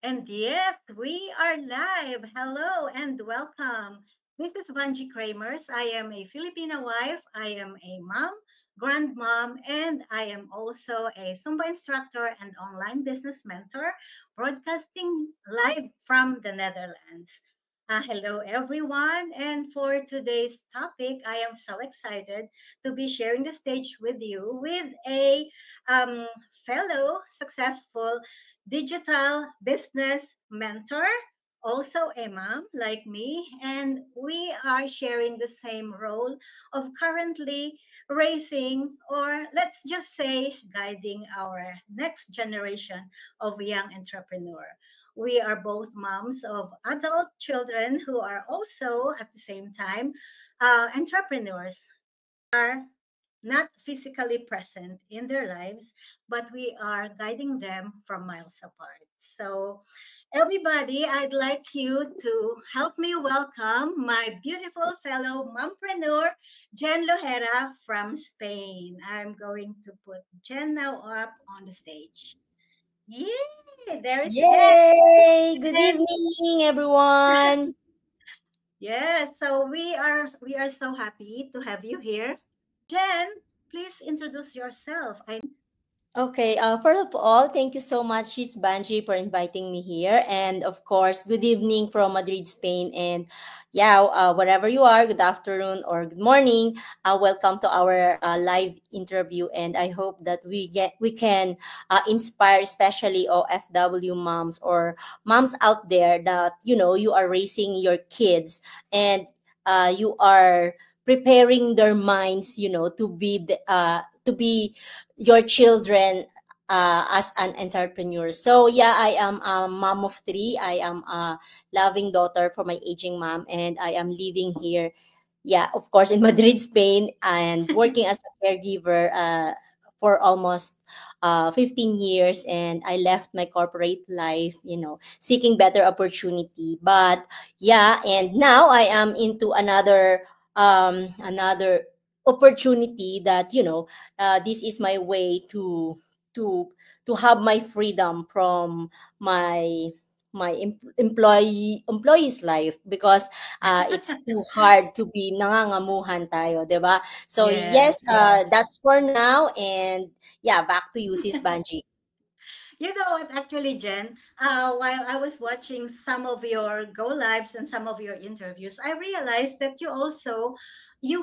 And yes, we are live. Hello and welcome. This is Vanji Kramers. I am a Filipino wife. I am a mom, grandmom, and I am also a Zumba instructor and online business mentor, broadcasting live from the Netherlands. Hello, everyone. And for today's topic, I am so excited to be sharing the stage with you with a um, fellow successful digital business mentor, also a mom like me, and we are sharing the same role of currently raising, or let's just say, guiding our next generation of young entrepreneur. We are both moms of adult children who are also at the same time entrepreneurs. Are not physically present in their lives, but we are guiding them from miles apart. So, everybody, I'd like you to help me welcome my beautiful fellow mompreneur, Jen Lojera from Spain. I'm going to put Jen now up on the stage. Yay! There is Jen. Yay! Good evening, everyone. Yes, so we are so happy to have you here. Jen, please introduce yourself. Okay, first of all, thank you so much, Ms. Banji, for inviting me here. And of course, good evening from Madrid, Spain. And yeah, wherever you are, good afternoon or good morning. Welcome to our live interview. And I hope that we can inspire, especially OFW moms or moms out there that you are raising your kids and you are preparing their minds, to be your children as an entrepreneur. So yeah, I am a mom of three. I am a loving daughter for my aging mom, and I am living here. Yeah, of course, in Madrid, Spain, and working as a caregiver for almost 15 years. And I left my corporate life, seeking better opportunity. But yeah, and now I am into another opportunity that this is my way to to have my freedom from my employee's life because it's too hard to be nangangamuhan tayo, 'di ba? So Yes, yes, yes. that's for now, and yeah, back to you, Sis Banji. You know what, actually, Jen, while I was watching some of your go lives and some of your interviews, I realized that you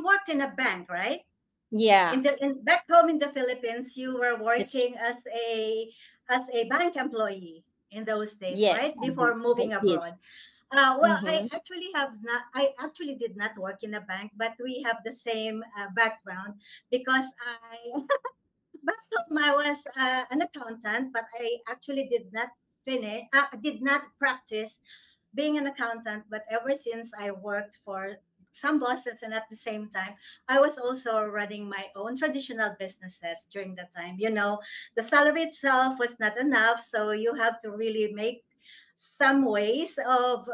worked in a bank, right? Yeah, In back home in the Philippines, you were it's working as a bank employee in those days, yes, right? I did. Before I moving did. abroad. Well, Mm-hmm. I actually did not work in a bank, but we have the same background because back home I was an accountant, but I actually did not practice being an accountant. But ever since I worked for some bosses, and at the same time, I was also running my own traditional businesses during that time. The salary itself was not enough, so you have to really make some ways of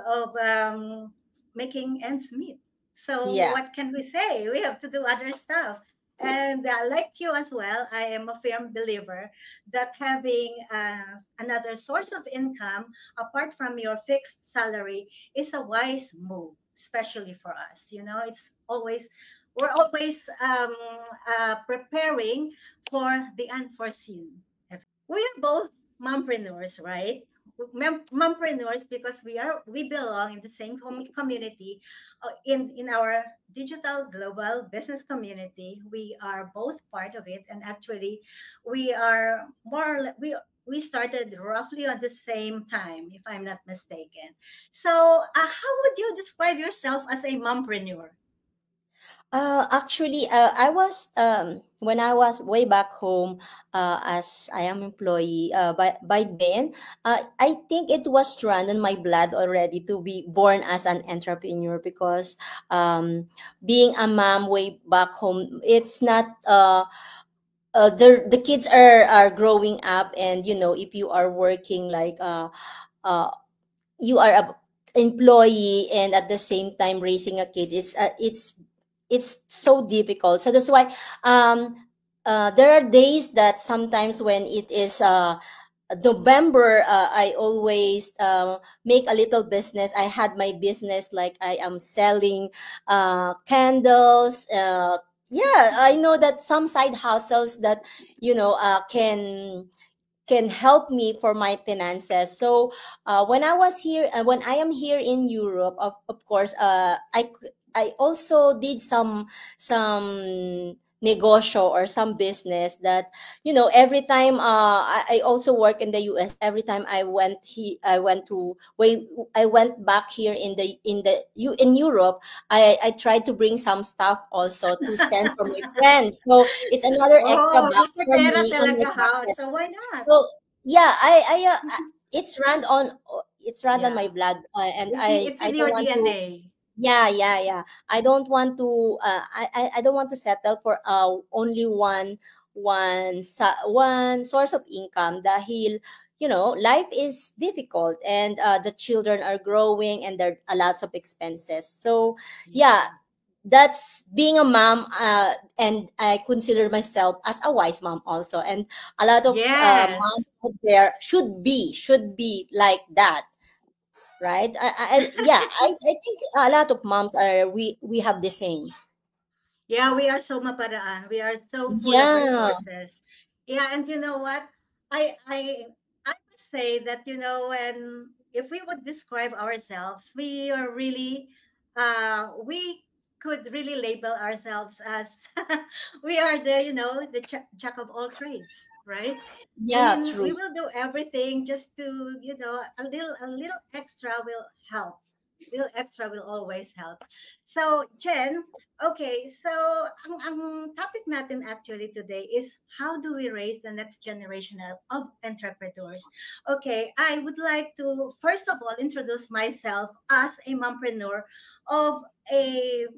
making ends meet. So Yeah. what can we say? We have to do other stuff. And like you as well, I am a firm believer that having another source of income apart from your fixed salary is a wise move, especially for us. We're always preparing for the unforeseen. We are both mompreneurs, right? Mompreneurs because we belong in the same community, in our digital global business community. We are both part of it, and actually, we are more or we started roughly on the same time, if I'm not mistaken. So, how would you describe yourself as a mompreneur? Actually, I was when I was way back home as I am employee. By then, I think it was run in my blood already to be born as an entrepreneur because being a mom way back home, it's not. The kids are growing up, and if you are working like uh, you are a employee and at the same time raising a kid, it's so difficult. So that's why there are days that sometimes when it is November, I always make a little business. I had my business, like I am selling candles. Yeah, I know that some side hustles that can help me for my finances. So when I was here, when I am here in Europe, of course, I also did some negosyo or some business that every time I also work in the US. Every time I went back here in Europe. I tried to bring some stuff also to send for my friends. So it's another extra Oh, box may for pera me on my talaga ha. pocket. So why not? So yeah, it's run on my Yeah. blood, and It's I in don't your want to. DNA. Yeah. I don't want to. I don't want to settle for only one source of income. Dahil life is difficult, and the children are growing, and there are lots of expenses. So yeah, Yeah. that's being a mom, and I consider myself as a wise mom also, and a lot of moms Yes. out there should be like that, right? Yeah, I think a lot of moms are we have the same. Yeah, we are so maparaan. We are so full of Yeah. resources. Yeah, and you know what? I must say that when if we would describe ourselves, we are really we could really label ourselves as we are the jack of all trades, right? I Yeah, mean, true. we will do everything just to a little extra will help. Little extra will always help. So, Jen, okay, so ang topic natin actually today is how do we raise the next generation of entrepreneurs? Okay, I would like to first of all introduce myself as a mompreneur of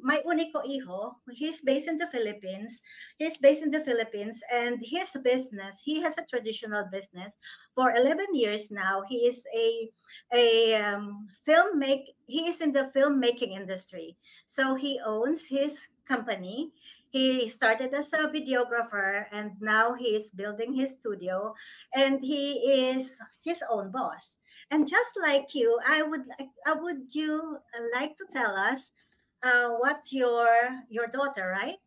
my unico hijo. He's based in the Philippines. He's based in the Philippines, and his business, he has a traditional business for 11 years now. He is he is in the filmmaking industry. So he owns his company. He started as a videographer, and now he is building his studio, and he is his own boss. And just like you, I would you like to tell us what your daughter, right?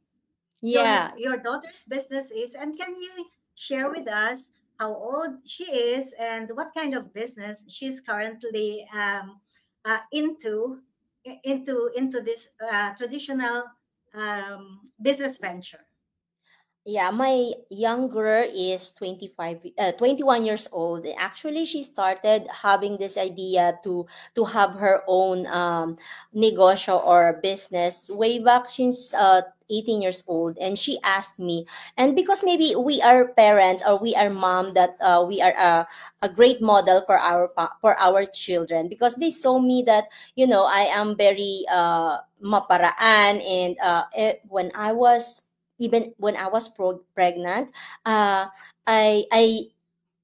Yeah. Your daughter's business is, and can you share with us how old she is and what kind of business she's currently into this traditional business venture? Yeah, my younger is 21 years old. Actually, she started having this idea to have her own negosyo or business way back since 18 years old. And she asked me, and because maybe we are parents or we are mom, that we are a great model for our children, because they saw me that I am very maparaan, and when I was even when I was pregnant, uh, I I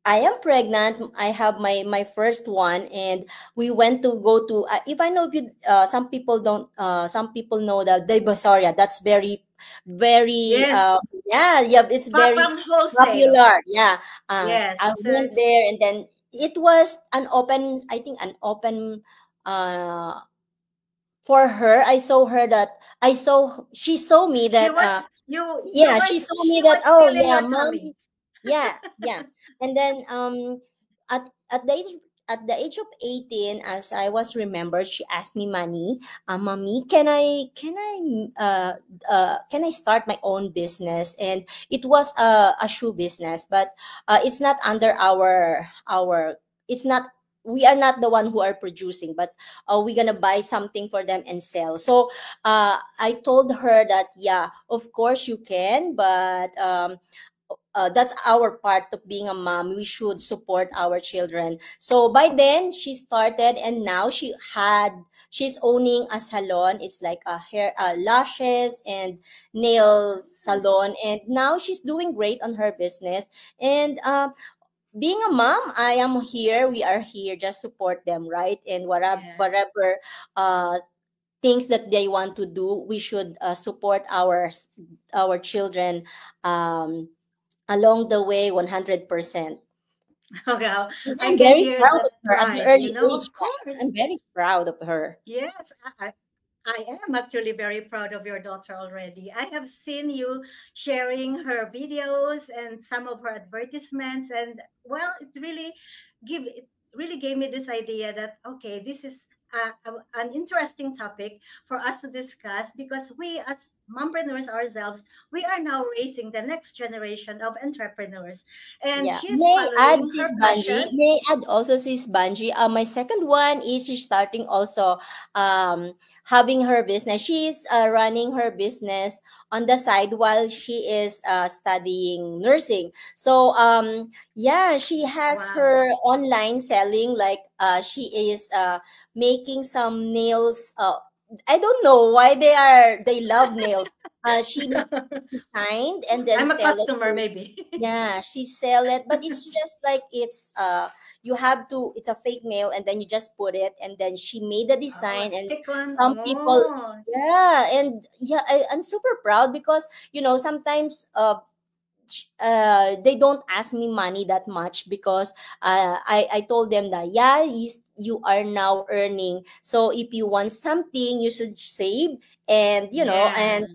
I am pregnant. I have my first one, and we went to go to. If I know you, some people don't. Some people know that the Basaria. That's very. Yes, Yeah. It's very from wholesale. popular. Yeah. Yes, I so went it's there, and then it was an open. I think an open. Uh, for her, she saw me she that. was you Yeah, were she saw me she that. was Oh still in yeah, your mom. tummy. Yeah. And then at the age of 18, as I was remembered, she asked me, money, mommy, can I start my own business? And it was a shoe business, but it's not under our it's not we are not the one who are producing, but we're gonna buy something for them and sell. So I told her that, yeah, of course you can, but that's our part of being a mom. We should support our children. So by then she started, and now she's owning a salon. It's like a hair, lashes and nail salon, and now she's doing great on her business. And being a mom, I am here. We are here just support them, right? And Yeah. whatever uh, things that they want to do, we should support our children, along the way, 100%. Wow, And I I'm can very hear proud that of her at the pride, early age. of Yeah, course. I'm very proud of her. Yes, I am actually very proud of your daughter already. I have seen you sharing her videos and some of her advertisements, and well, it really gave me this idea that okay, this is an interesting topic for us to discuss because we as mompreneurs ourselves, we are now raising the next generation of entrepreneurs, and Yeah. she's May I add, following Sis her Banji? passion. May I add also, Sis Banji? My second one is she's starting also um, having her business. She's running her business on the side while she is studying nursing. So, yeah, she has Wow. her online selling, like she is making some nails. I don't know why they love nails. She designed and then I'm a sell it. customer, maybe. Yeah, she sell it, but it's just like it's you have to, it's a fake nail and then you just put it and then she made the Oh, design, and stick on. some people, Oh, yeah, and yeah, I'm super proud because sometimes they don't ask me money that much because I told them that yeah, you are now earning, so if you want something you should save, and yeah. and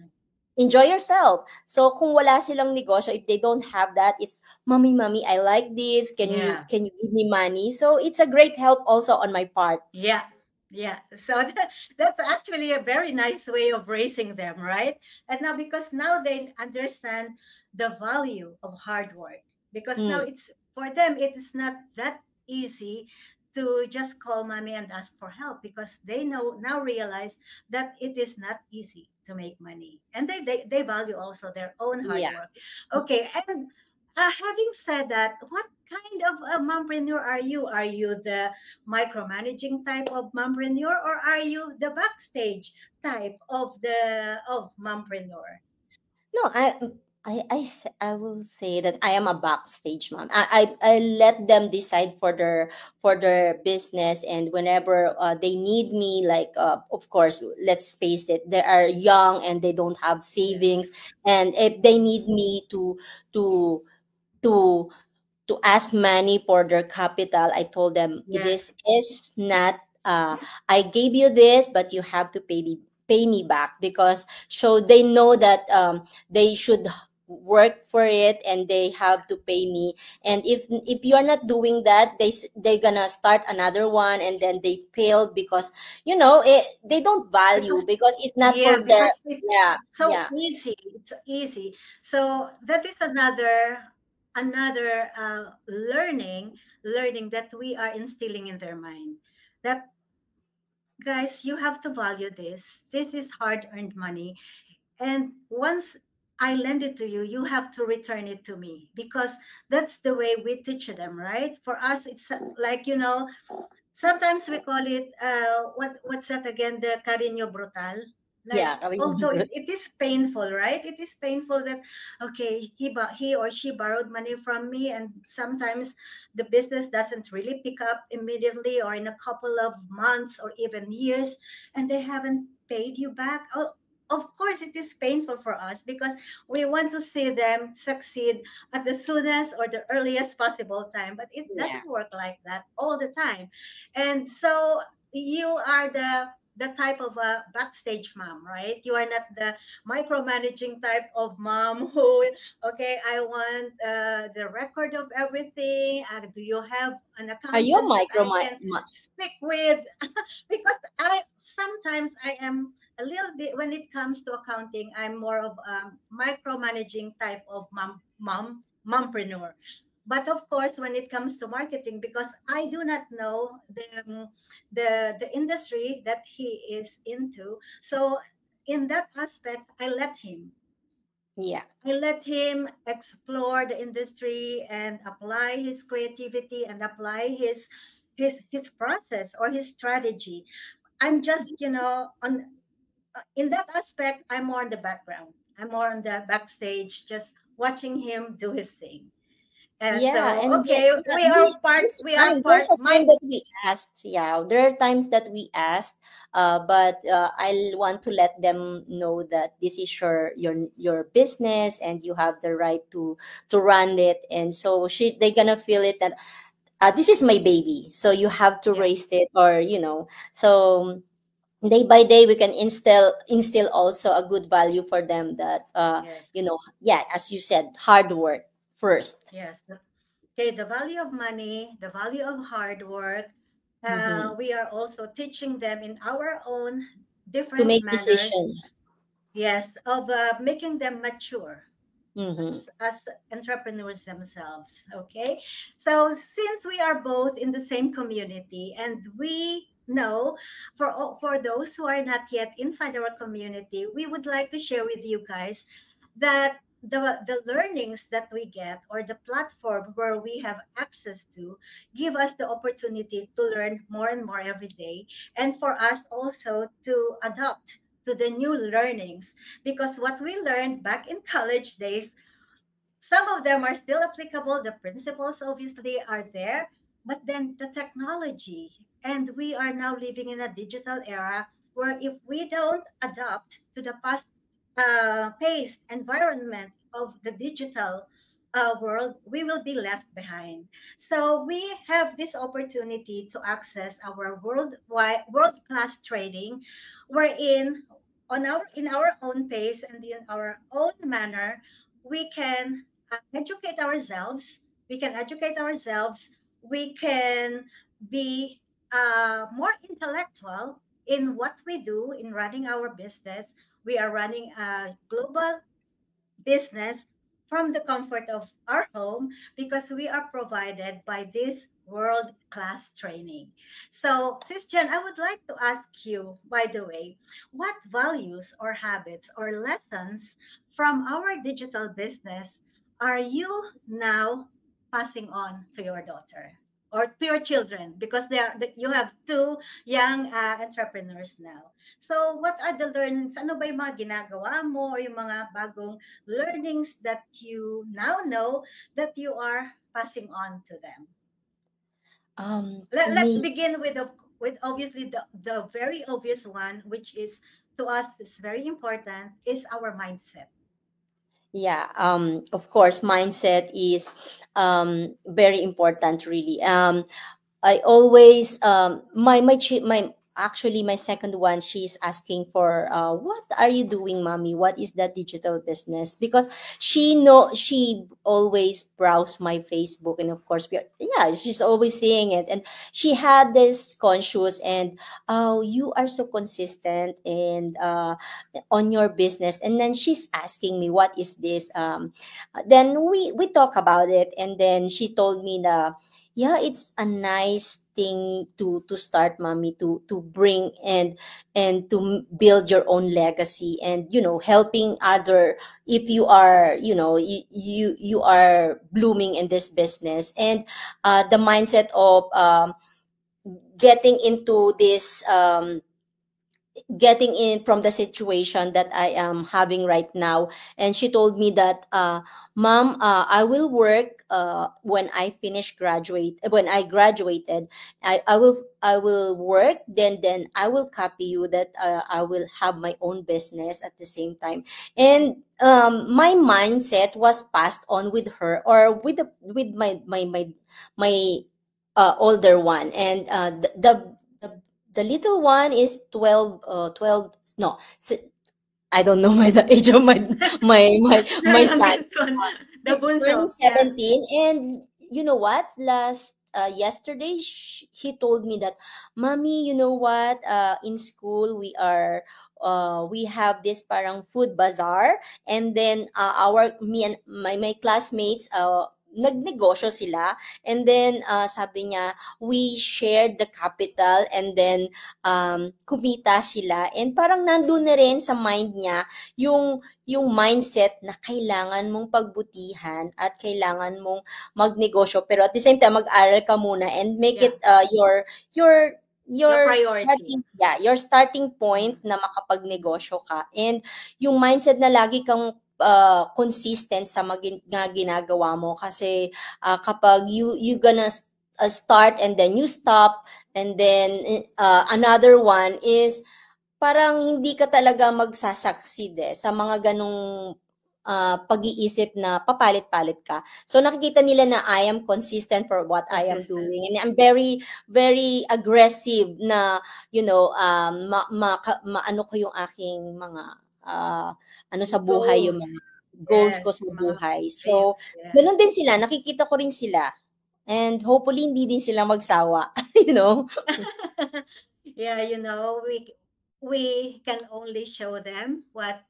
enjoy yourself. So kung wala silang negosyo, if they don't have that, it's mommy, I like this. Yeah. Can you give me money? So it's a great help also on my part. Yeah. Yeah. So that's actually a very nice way of raising them, right? And now, because now they understand the value of hard work, because now Mm, it's for them, it is not that easy to just call mommy and ask for help because they know now realize that it is not easy to make money, and they value also their own hard yeah. work. Okay. And having said that, what kind of a mompreneur are you? Are you the micromanaging type of mompreneur, or are you the backstage type of the of mompreneur? No, I will say that I am a backstage mom. I let them decide for their business, and whenever they need me, like of course, let's face it, they are young and they don't have savings, Yes. and if they need me to to to ask money for their capital, I told them Yes. this is not. I gave you this, but you have to pay me back, because so they know that they should work for it and they have to pay me. And if you are not doing that, they gonna start another one, and then they failed because they don't value, Because because it's not yeah, for their. because it's Yeah, so yeah, easy. It's easy. So that is another learning that we are instilling in their mind. That guys, you have to value this. This is hard earned money. And once I lend it to you, you have to return it to me because that's the way we teach them, right? For us, it's like, sometimes we call it, what's that again? The cariño brutal. Like, yeah. although it is painful, right? It is painful that, okay, he or she borrowed money from me, and sometimes the business doesn't really pick up immediately or in a couple of months or even years, and they haven't paid you back. Oh, of course, it is painful for us because we want to see them succeed at the soonest or the earliest possible time, but it Yeah. doesn't work like that all the time. And so you are the type of a backstage mom, right? You are not the micromanaging type of mom who, okay, I want the record of everything. Do you have an Are you a accountant that I can ma- speak with? Because I sometimes I am a little bit when it comes to accounting, I'm more of a micromanaging type of mompreneur. But of course, when it comes to marketing, because I do not know the industry that he is into, so in that aspect, Yeah. I let him explore the industry and apply his creativity and apply his process or his strategy. I'm just, on in that aspect, I'm more on the background. I'm more on the backstage, just watching him do his thing. Yeah, So and okay, yeah, this we are time there's part. a My time that we asked. Yeah, there are times that we asked, but I want to let them know that this is your business and you have the right to run it, and so they gonna feel it that. this is my baby, so you have to Yes, raise it, or so day by day we can instill also a good value for them, that yes, yeah, as you said, hard work first. yes. Okay, the value of money, the value of hard work. Mm-hmm. We are also teaching them in our own To different make manners. decisions. Yes, of making them mature Mm-hmm. as entrepreneurs themselves. Okay, so since we are both in the same community, and we know, for those who are not yet inside our community, we would like to share with you guys that the learnings that we get, or the platform where we have access to, give us the opportunity to learn more and more every day, and for us also to adopt to the new learnings, because what we learned back in college days, some of them are still applicable. The principles obviously are there, but then the technology, and we are now living in a digital era where if we don't adapt to the fast paced environment of the digital world, we will be left behind. So we have this opportunity to access our world class training, wherein in our own pace and in our own manner, we can educate ourselves. We can educate ourselves. We can be more intellectual in what we do in running our business. We are running a global business from the comfort of our home, because we are provided by this world class training. So, Sis Jen, I would like to ask you, by the way, what values or habits or lessons from our digital business are you now passing on to your daughter or to your children? Because you have two young entrepreneurs now. So, what are the learnings? Ano ba yung mga ginagawa mo, or yung mga bagong learnings that you now know that you are passing on to them? Let's Me. begin with obviously the very obvious one, which is to us is very important, is our mindset. Yeah, of course, mindset is very important, really. I always my actually my second one, she's asking for what are you doing, mommy? What is that digital business? Because she always browse my Facebook, and of course yeah, she's always seeing it, and she had this conscious, and oh, you are so consistent and on your business. And then she's asking me what is this. Then we talk about it, and then she told me that yeah, it's a nice thing to start, mommy, to bring and to build your own legacy, and helping other, if you are you are blooming in this business. And the mindset of getting into this getting in from the situation that I am having right now. And she told me that, Mom, I will work when I when I graduated. I will work, then I will copy you, that I will have my own business at the same time. And my mindset was passed on with her, or with my older one. And the little one is 12, no, I don't know the age of The my son. youngest one, the He's turning bunso. Yeah. 17. And you know what, last yesterday, he told me that, mommy, you know what, in school we have this parang food bazaar. And then our me and my classmates, nagnegosyo sila. And then sabi niya, we shared the capital, and then kumita sila. And parang nandun na rin sa mind niya yung mindset na kailangan mong pagbutihan at kailangan mong magnegosyo, pero at the same time mag-aral ka muna and make Yeah. it your The your priority. starting, yeah, your starting point Mhm. na makapagnegosyo ka. And yung mindset na lagi kang consistent sa mga ginagawa mo, kasi kapag you gonna start and then you stop, and then another one is parang hindi ka talaga magsasucceed sa mga ganong pag-iisip na papalit-palit ka. So nakikita nila na I am consistent for what I am Consistent. doing, and I'm very very aggressive na maano ko yung aking mga ano sa buhay, yung Goals. mga goals Yes. ko sa Mga buhay. So dreams. Yes. gano'n din sila, nakikita ko rin sila. And hopefully hindi din sila magsawa, you know? Yeah, we can only show them what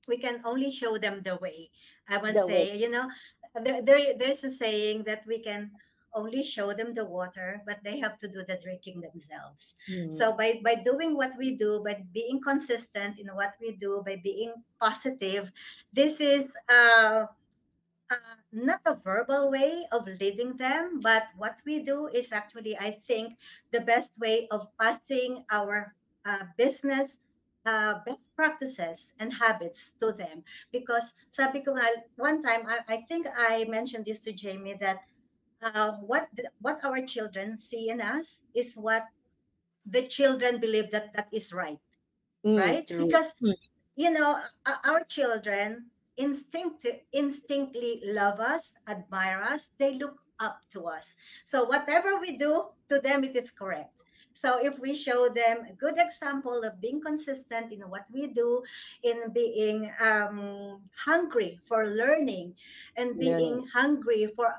we can only show them the way. I must The way. say, there's a saying that we can only show them the water, but they have to do the drinking themselves. So Mm, by doing what we do, by being consistent in what we do, by being positive, this is not a verbal way of leading them, but what we do is actually, I think, the best way of passing our business best practices and habits to them. Because sabi ko nga, one time, I think I mentioned this to Jamie that what our children see in us is what the children believe that is right? true. Because our children instinctively love us, admire us, they look up to us. So whatever we do to them, it is correct. So if we show them a good example of being consistent in what we do, in being hungry for learning, and Learning. being hungry for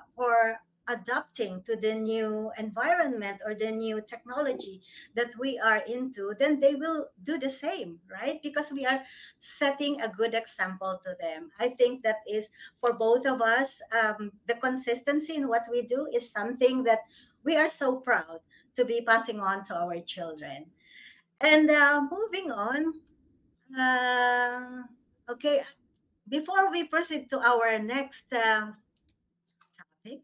adapting to the new environment or the new technology that we are into, then they will do the same, right? Because we are setting a good example to them. I think that is for both of us. The consistency in what we do is something that we are so proud to be passing on to our children. And moving on, okay, before we proceed to our next topic,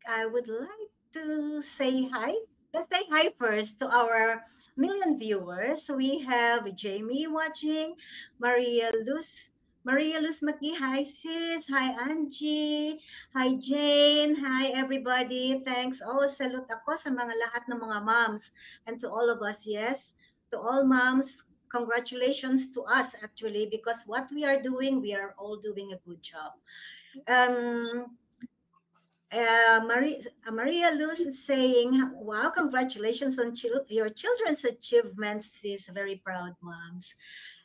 I would like to say hi. Let's say hi first to our million viewers. We have Jamie watching, Maria Luz. Maria Luz Maki, hi sis, hi Angie, hi Jane, hi everybody. Thanks. Oh, salute ako sa mga lahat ng mga moms and to all of us, yes. To all moms, congratulations to us actually because what we are doing, we are all doing a good job. Um, Maria Luz is saying, wow, congratulations on your children's achievements. She's very proud, moms.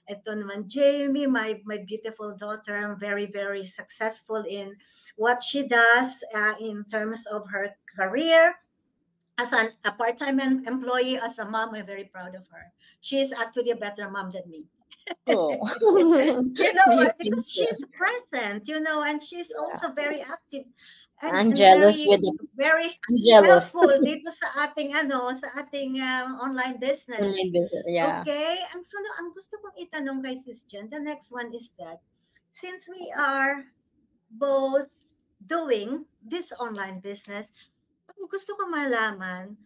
Ito naman, Jamie, my beautiful daughter, I'm very, very successful in what she does in terms of her career. As a part-time employee, as a mom, I'm very proud of her. She's actually a better mom than me. Oh. You know You what? think Because so? she's present, and she's Yeah. also very active and I'm and jealous very with the very I'm jealous. helpful dito sa ating online business. Online business. Yeah. Okay? Ang gusto kong itanong kay Sis Jen, the next one is that since we are both doing this online business, ang gusto ko malaman,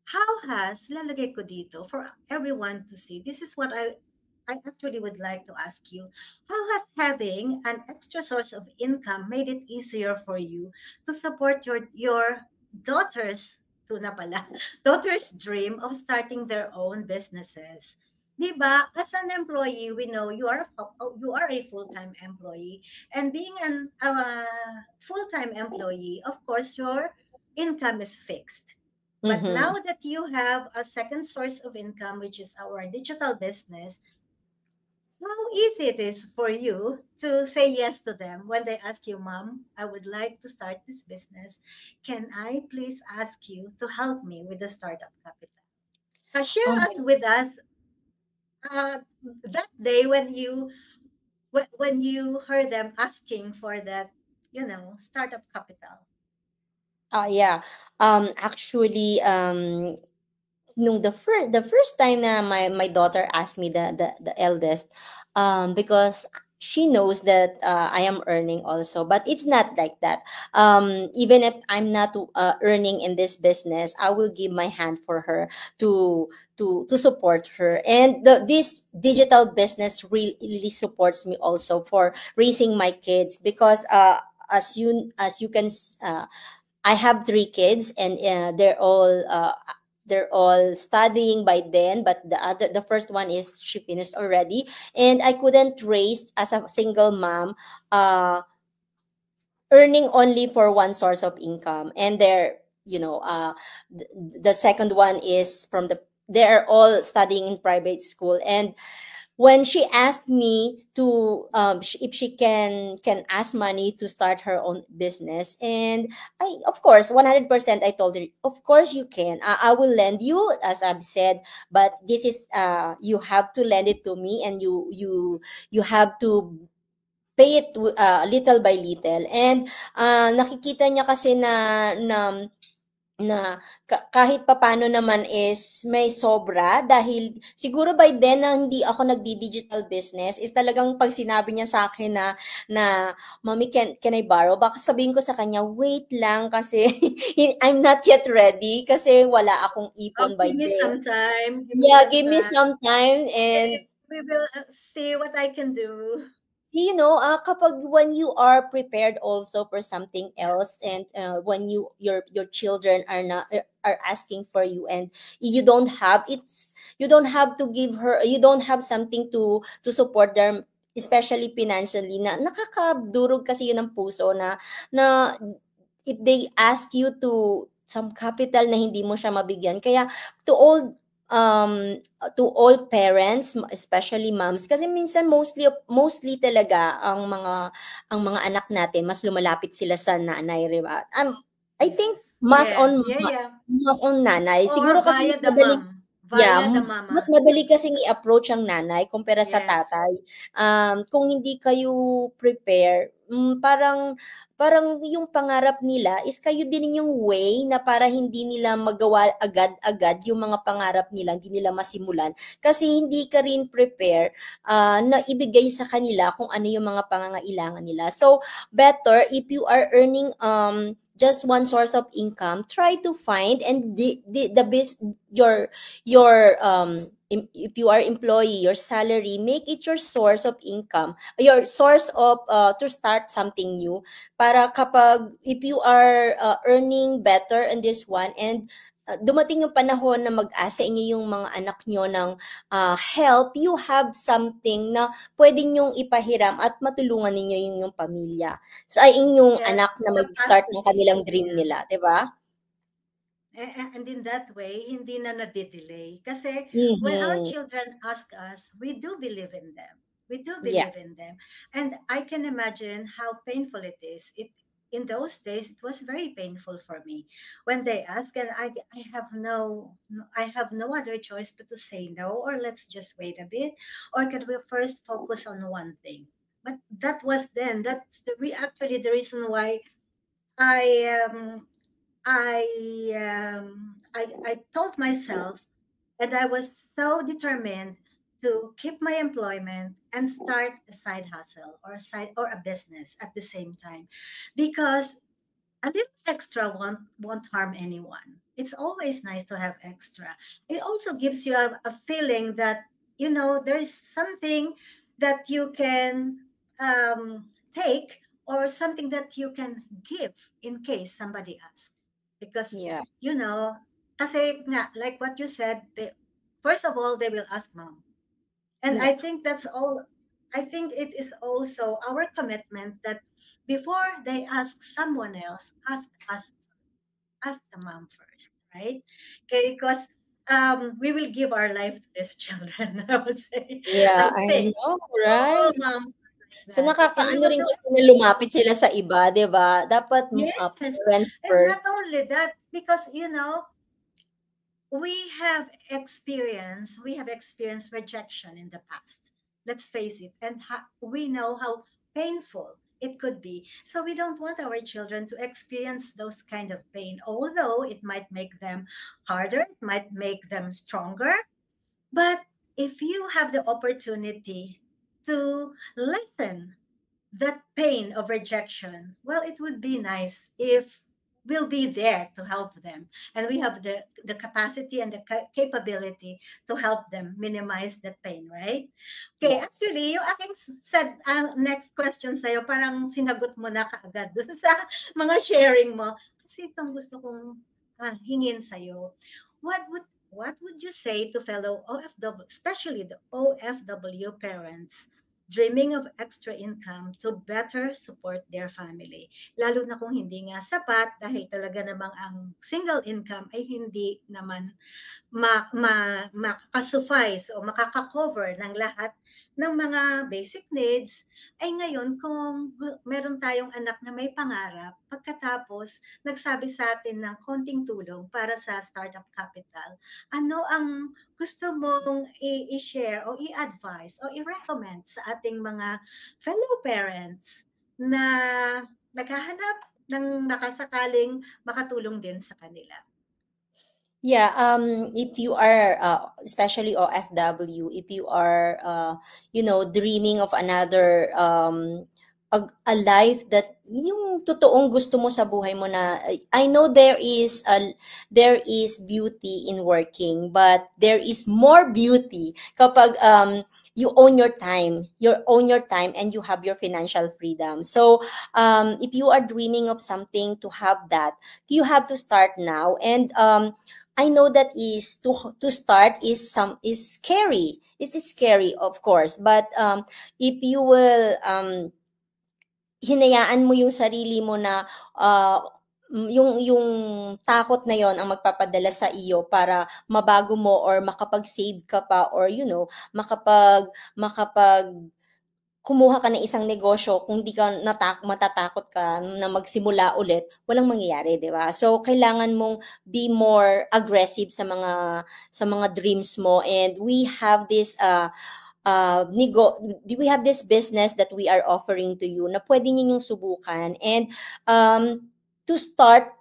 how has, lalagay ko dito for everyone to see. This is what I actually would like to ask you. How has having an extra source of income made it easier for you to support your daughter's to na pala, daughter's dream of starting their own businesses? 'Di ba? As an employee, we know you are a full-time employee, and being an full-time employee, of course, your income is fixed. But Mm-hmm. now that you have a second source of income, which is our digital business, how easy it is for you to say yes to them when they ask you, Mom, I would like to start this business. Can I please ask you to help me with the startup capital? Share Oh us with us uh, that day when you heard them asking for that, startup capital. yeah. Actually, nung the first time na my daughter asked me, the eldest, because she knows that I am earning also, but it's not like that. Even if I'm not earning in this business, I will give my hand for her to to support her, and this digital business really supports me also for raising my kids, because as you can I have three kids, and they're all they're all studying by then, but the first one is she finished already, and I couldn't raise as a single mom, uh earning only for one source of income, and they're, th- the second one is from the they're all studying in private school. And when she asked me to, if she can ask money to start her own business, and I, of course, 100%, I told her, of course you can, I will lend you, as I've said, but this is, you have to lend it to me, and you have to pay it, little by little. And nakikita niya kasi na kahit papano naman is may sobra, dahil siguro by then na hindi ako nagdi-digital business is talagang pag sinabi niya sa akin na mommy, can I borrow, baka sabihin ko sa kanya, wait lang kasi I'm not yet ready kasi wala akong Oh, ipon by give me then. some time. Give me Yeah, some give me time. some time. And We will see what I can do. kapag when you are prepared also for something Yeah. else, and when your children are not, are asking for you, and you don't have, you don't have to give her, you don't have something to support them, especially financially, na nakakadurog kasi yun ng puso, na if they ask you to some capital na hindi mo siya mabigyan. Kaya to all, um parents, especially moms, kasi minsan mostly talaga ang mga anak natin mas lumalapit sila sa nanay, di ba? I Yes. think Yes. Yeah, yeah. mas on nanay siguro, Or kasi via mas the madaling. mom. Yeah, Via the mas mama. madali kasing i-approach ang nanay kumpara sa Yes. tatay. Kung hindi kayo prepare, parang yung pangarap nila is kayo din yung way na para hindi nila magawa agad-agad yung mga pangarap nila, hindi nila masimulan. Kasi hindi ka rin prepare, na ibigay sa kanila kung ano yung mga pangangailangan nila. So, better if you are earning just one source of income, try to find, and the best, if you are employee, your salary, make it your source of income, your source of, to start something new, para kapag if you are, earning better in this one, and dumating yung panahon na mag-asa inyo yung mga anak nyo ng help, you have something na pwede nyong ipahiram at matulungan ninyo yung pamilya. So, ay inyong Yes. anak na mag-start ng Capacity. kanilang dream Yeah. nila, 'di ba? And in that way, hindi na nadidelay. Kasi when our Mhm. children ask us, we do believe in them. We do Yeah. believe in them. And I can imagine how painful it is. In those days, it was very painful for me when they ask, and I have no other choice but to say no, or let's just wait a bit, or can we first focus on one thing? But that was then. That's actually the reason why I um I told myself, and I was so determined to keep my employment and start a side hustle or a business at the same time, because a little extra won't harm anyone. It's always nice to have extra. It also gives you a feeling that there's something that you can take, or something that you can give in case somebody asks. Because Yeah. kasi nga, like what you said, first of all they will ask mom, and Yeah. I think that's all. I think it is also our commitment that before they ask someone else, ask us, ask the mom first, right? Okay, because we will give our life to these children. I would say, Yeah, I I think know, all right? moms are like So, that. Okay, we nakakaano will rin do kasi na everything. lumapit sila sa iba, 'di ba? Dapat, Yes, parents and not first. only that, because we have experienced rejection in the past. Let's face it, and we know how painful it could be. So we don't want our children to experience those kind of pain, although it might make them harder, it might make them stronger. But if you have the opportunity to lessen that pain of rejection, well, it would be nice if we'll be there to help them, and we have the capacity and the capability to help them minimize that pain, right? Okay, Yes. actually, yung aking said, next question sa'yo, parang sinagot mo na kaagad dun sa mga sharing mo. Kasi itong gusto kong hingin sa'yo. what would you say to fellow OFW, especially the OFW parents dreaming of extra income to better support their family? Lalo na kung hindi nga sapat dahil talaga namang ang single income ay hindi naman makaka-suffice o makaka-cover ng lahat ng mga basic needs. Ay ngayon kung meron tayong anak na may pangarap, pagkatapos nagsabi sa atin ng konting tulong para sa startup capital, ano ang gusto mong i-share o i-advise o i-recommend sa ating mga fellow parents na naghahanap ng makasakaling makatulong din sa kanila? Yeah, if you are, especially OFW, if you are, dreaming of another, a life that yung totoong gusto mo sa buhay mo na, I know there is beauty in working, but there is more beauty kapag, you own your time and you have your financial freedom. So, if you are dreaming of something to have that, you have to start now. And, I know that is to start is scary. It is scary, of course, but if you will hinayaan mo yung sarili mo na yung takot na yon ang magpapadala sa iyo para mabago mo or makapag-save ka pa, or makapag kumuha ka ng isang negosyo, kung di ka matatakot ka na magsimula ulit, walang mangyayari, 'di ba? So kailangan mong be more aggressive sa mga dreams mo, and we have this business that we are offering to you na pwede ninyong subukan, and to start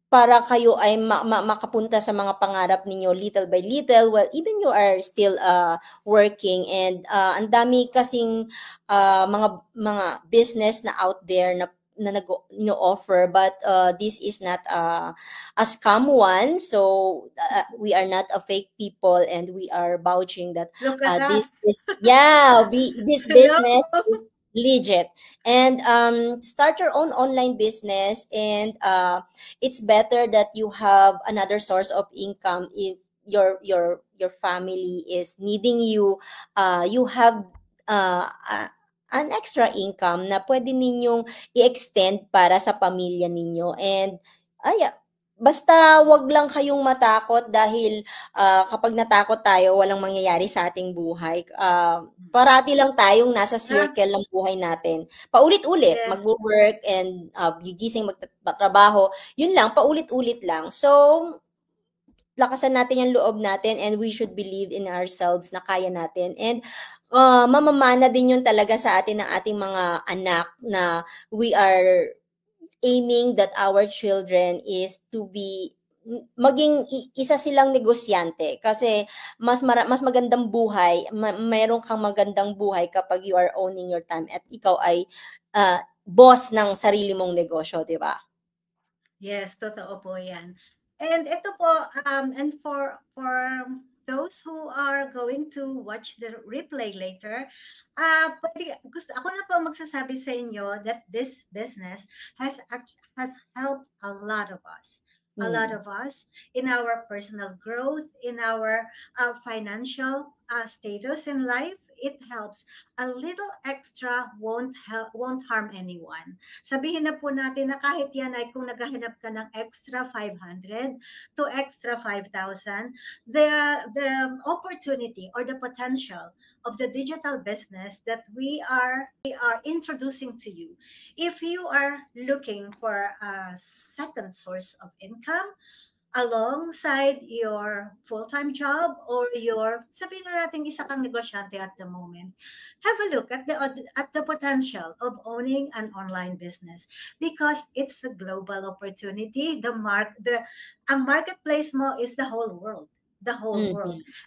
para kayo ay makapunta sa mga pangarap ninyo little by little, well, even you are still working, and ang dami kasing mga business na out there na nag-offer, but this is not a scam one. So we are not a fake people, and we are vouching that Look at us. this Hello. business is legit. And start your own online business, and it's better that you have another source of income if your family is needing you. You have an extra income na pwede ninyong i-extend para sa pamilya ninyo. And basta wag lang kayong matakot, dahil kapag natakot tayo, walang mangyayari sa ating buhay. Parati lang tayong nasa circle ng buhay natin. Paulit-ulit, Yes. mag-work and gigising, magtatrabaho. Yun lang, paulit-ulit lang. So, lakasan natin yung loob natin, and we should believe in ourselves na kaya natin. And mamamana din yun talaga sa atin ng ating mga anak, na we are aiming that our children is to be maging isa silang negosyante, kasi mas magandang buhay, mayroon kang magandang buhay kapag you are owning your time at ikaw ay boss ng sarili mong negosyo, di ba? Yes, totoo po 'yan. And ito po, and for those who are going to watch the replay later, ako na po magsasabi sa inyo that this business has helped a lot of us. A lot of us in our personal growth, in our financial status in life. It helps. A little extra won't harm anyone. Sabihin na po natin na kahit yan ay kung naghahanap ka ng extra 500 to extra 5,000, the opportunity or the potential of the digital business that we are introducing to you. If you are looking for a second source of income, alongside your full-time job or sabihin na natin isa kang negosyante at the moment, have a look at the potential of owning an online business, because it's a global opportunity. Ang marketplace mo is the whole world.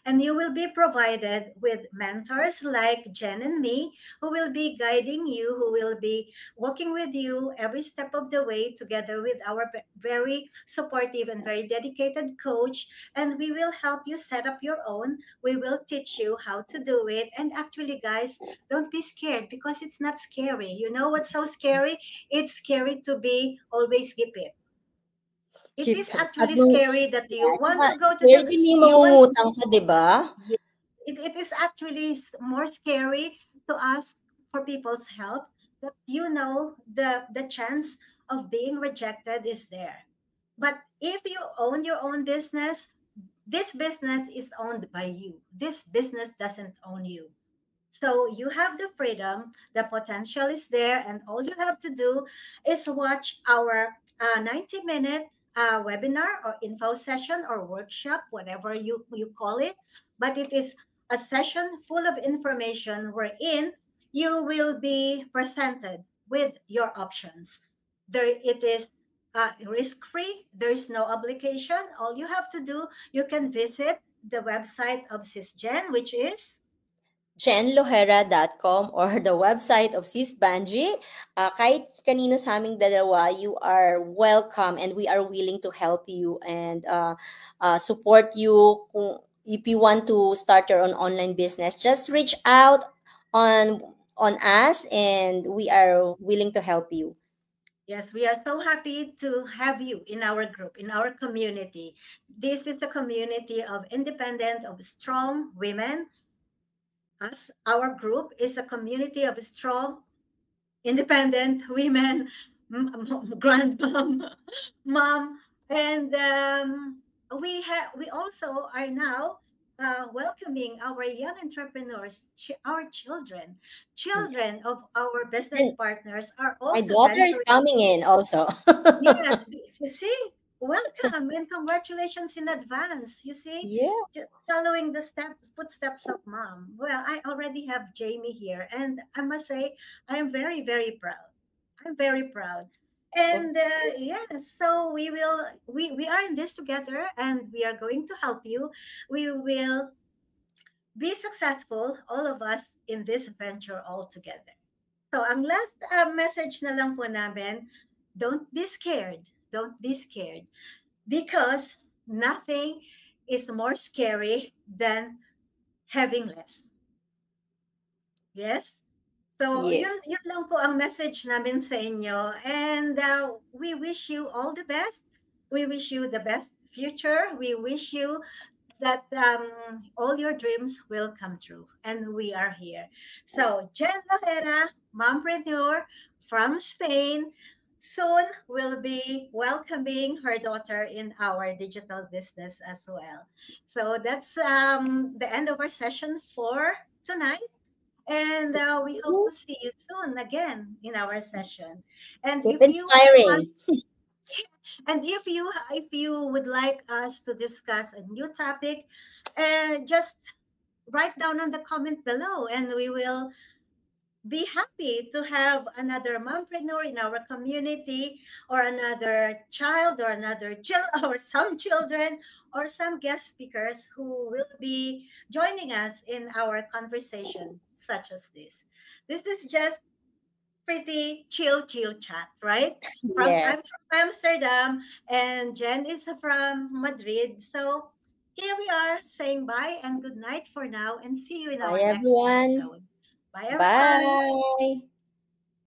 And you will be provided with mentors like Jen and me, who will be guiding you, who will be walking with you every step of the way, together with our very supportive and very dedicated coach. And we will help you set up your own. We will teach you how to do it. And actually, guys, don't be scared, because it's not scary. You know what's so scary? It's scary to be always skip it. It Keep is at actually nung scary that you want tsaka to go to scary the, din yung you want, mangungutang ka, 'di ba? it is actually more scary to ask for people's help, that the chance of being rejected is there. But if you own your own business, this business is owned by you. This business doesn't own you. So you have the freedom, the potential is there, and all you have to do is watch our 90-minute webinar or info session or workshop, whatever you call it. But it is a session full of information wherein you will be presented with your options. There, it is risk free, there is no obligation. All you have to do, you can visit the website of SysGen, which is jenlohera.com or the website of Sis Banji. Kahit kanino sa aming dalawa, you are welcome and we are willing to help you and support you. If you want to start your own online business, just reach out on on us and we are willing to help you. Yes, we are so happy to have you in our group, in our community. This is a community of independent, of strong women. Us, our group is a community of strong, independent women, grandmom, mom, and we also are now welcoming our young entrepreneurs, our children of our business And partners are my also daughter is venturing. coming in also. Yes, you see, welcome and congratulations in advance. You see, Yeah. following the footsteps of mom. Well, I already have Jamie here, and I must say, I am very, very proud. I'm very proud. And yes, so we are in this together, and we are going to help you. We will be successful, all of us, in this venture all together. So, ang last message na lang po namin, don't be scared. Don't be scared. Because nothing is more scary than having less. Yes? So, Yes. yun lang po ang message namin sa inyo. And we wish you all the best. We wish you the best future. We wish you that all your dreams will come true. And we are here. So, Jen Lohera, mompreneur from Spain, soon will be welcoming her daughter in our digital business as well. So, that's the end of our session for tonight. And we hope to see you soon again in our session. And Keep if you want, inspiring. and if you would like us to discuss a new topic, just write down on the comment below, and we will be happy to have another mompreneur in our community, or another child, or another or some children, or some guest speakers who will be joining us in our conversation such as this. This is just pretty chill chat, right? I'm Yes. from Amsterdam, and Jen is from Madrid. So here we are saying bye and good night for now, and see you in Bye, our next everyone. episode. Bye, everyone. Bye.